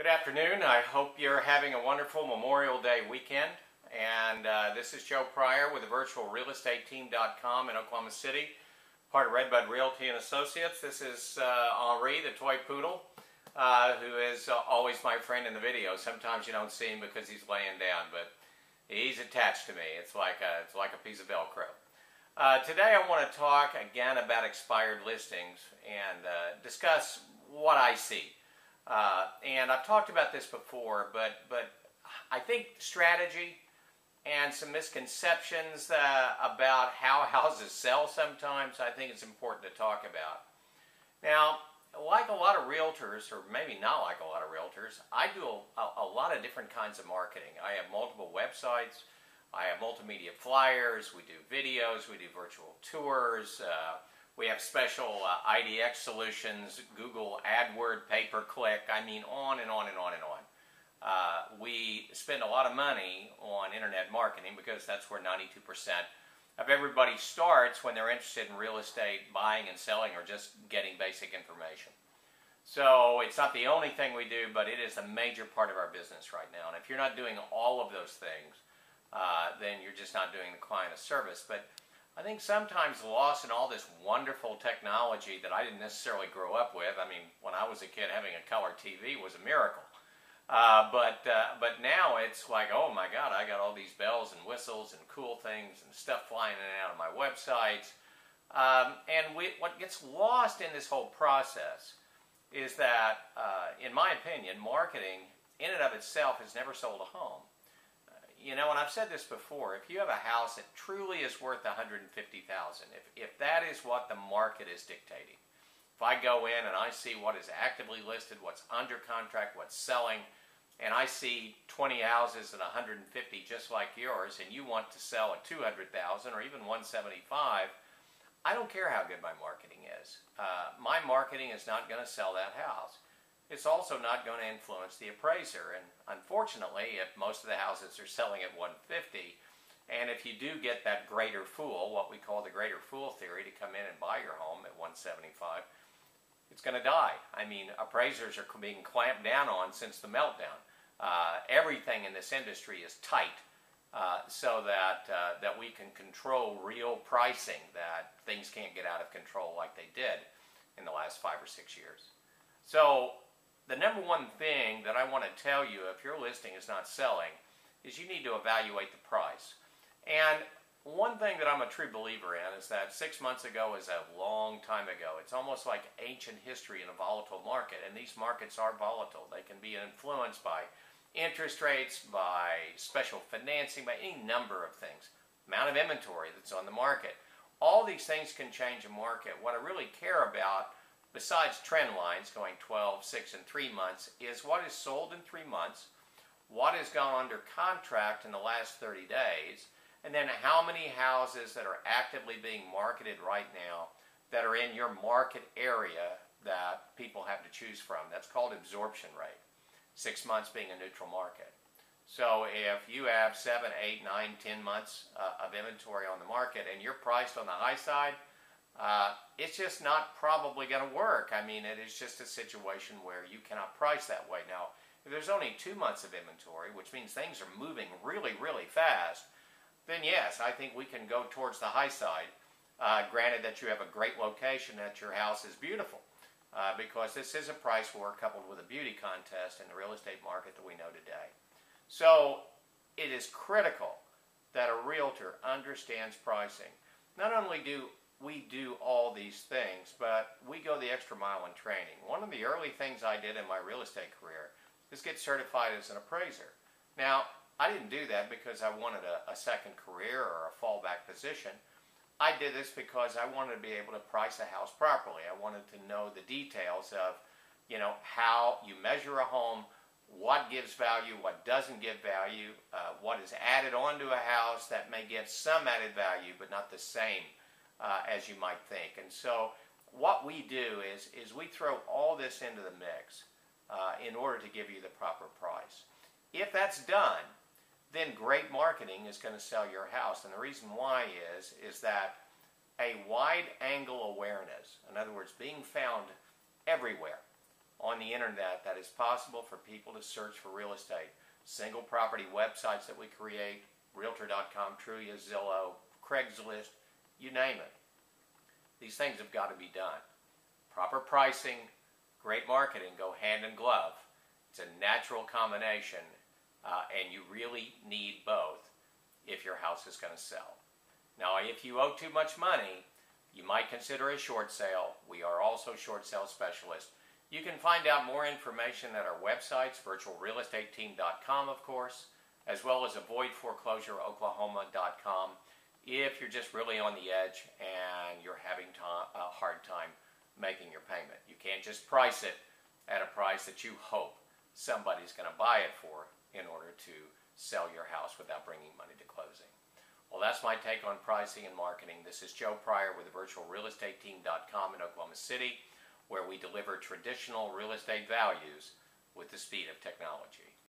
Good afternoon. I hope you're having a wonderful Memorial Day weekend. And this is Joe Pryor with the virtualrealestateteam.com in Oklahoma City, part of Redbud Realty and Associates. This is Henri, the toy poodle, who is always my friend in the video. Sometimes you don't see him because he's laying down, but he's attached to me. It's like a piece of Velcro. Today I want to talk again about expired listings and discuss what I see. And I've talked about this before, but I think strategy and some misconceptions about how houses sell sometimes, I think it's important to talk about. Now, like a lot of realtors, or maybe not like a lot of realtors, I do a lot of different kinds of marketing. I have multiple websites. I have multimedia flyers. We do videos. We do virtual tours. We have special IDX solutions, Google AdWord, pay-per-click, I mean on and on and on and on. We spend a lot of money on internet marketing because that's where 92% of everybody starts when they're interested in real estate, buying and selling, or just getting basic information. So it's not the only thing we do, but it is a major part of our business right now. And if you're not doing all of those things, then you're just not doing the client a service. But I think sometimes lost in all this wonderful technology that I didn't necessarily grow up with. I mean, when I was a kid, having a color TV was a miracle. But now it's like, oh my God, I got all these bells and whistles and cool things and stuff flying in and out of my websites. What gets lost in this whole process is that, in my opinion, marketing in and of itself has never sold a home. You know, and I've said this before, if you have a house that truly is worth $150,000, if that is what the market is dictating, if I go in and I see what is actively listed, what's under contract, what's selling, and I see 20 houses at $150 just like yours, and you want to sell at $200,000 or even $175,000, I don't care how good my marketing is. My marketing is not going to sell that house. It's also not going to influence the appraiser, and unfortunately, if most of the houses are selling at $150,000, and if you do get that greater fool, what we call the greater fool theory, to come in and buy your home at $175,000, it's going to die. I mean, appraisers are being clamped down on since the meltdown. Everything in this industry is tight, so that we can control real pricing, that things can't get out of control like they did in the last 5 or 6 years. So the number one thing that I want to tell you if your listing is not selling is you need to evaluate the price. And one thing that I'm a true believer in is that 6 months ago is a long time ago. It's almost like ancient history in a volatile market, and these markets are volatile. They can be influenced by interest rates, by special financing, by any number of things. Amount of inventory that's on the market. All these things can change a market. What I really care about, besides trend lines going 12, 6, and 3 months, is what is sold in 3 months, what has gone under contract in the last 30 days, and then how many houses that are actively being marketed right now that are in your market area that people have to choose from. That's called absorption rate. 6 months being a neutral market. So if you have 7, 8, 9, 10 months of inventory on the market and you're priced on the high side, it's just not probably going to work. I mean, it is just a situation where you cannot price that way. Now, if there's only 2 months of inventory, which means things are moving really, really fast, then yes, I think we can go towards the high side, granted that you have a great location, that your house is beautiful, because this is a price war coupled with a beauty contest in the real estate market that we know today. So it is critical that a realtor understands pricing. Not only do we do all these things, but we go the extra mile in training. One of the early things I did in my real estate career is get certified as an appraiser. Now, I didn't do that because I wanted a second career or a fallback position. I did this because I wanted to be able to price a house properly. I wanted to know the details of, you know, how you measure a home, what gives value, what doesn't give value, what is added onto a house that may give some added value but not the same as you might think. And so what we do is we throw all this into the mix in order to give you the proper price. If that's done, then great marketing is going to sell your house. And the reason why is that a wide angle awareness, in other words, being found everywhere, on the internet that is possible for people to search for real estate. Single property websites that we create, Realtor.com, Trulia, Zillow, Craigslist, you name it. These things have got to be done. Proper pricing, great marketing go hand in glove. It's a natural combination, and you really need both if your house is going to sell. Now, if you owe too much money, you might consider a short sale. We are also short sale specialists. You can find out more information at our websites, virtualrealestateteam.com, of course, as well as avoidforeclosureoklahoma.com if you're just really on the edge and you're having a hard time making your payment. You can't just price it at a price that you hope somebody's going to buy it for in order to sell your house without bringing money to closing. Well, that's my take on pricing and marketing. This is Joe Pryor with virtualrealestateteam.com in Oklahoma City, where we deliver traditional real estate values with the speed of technology.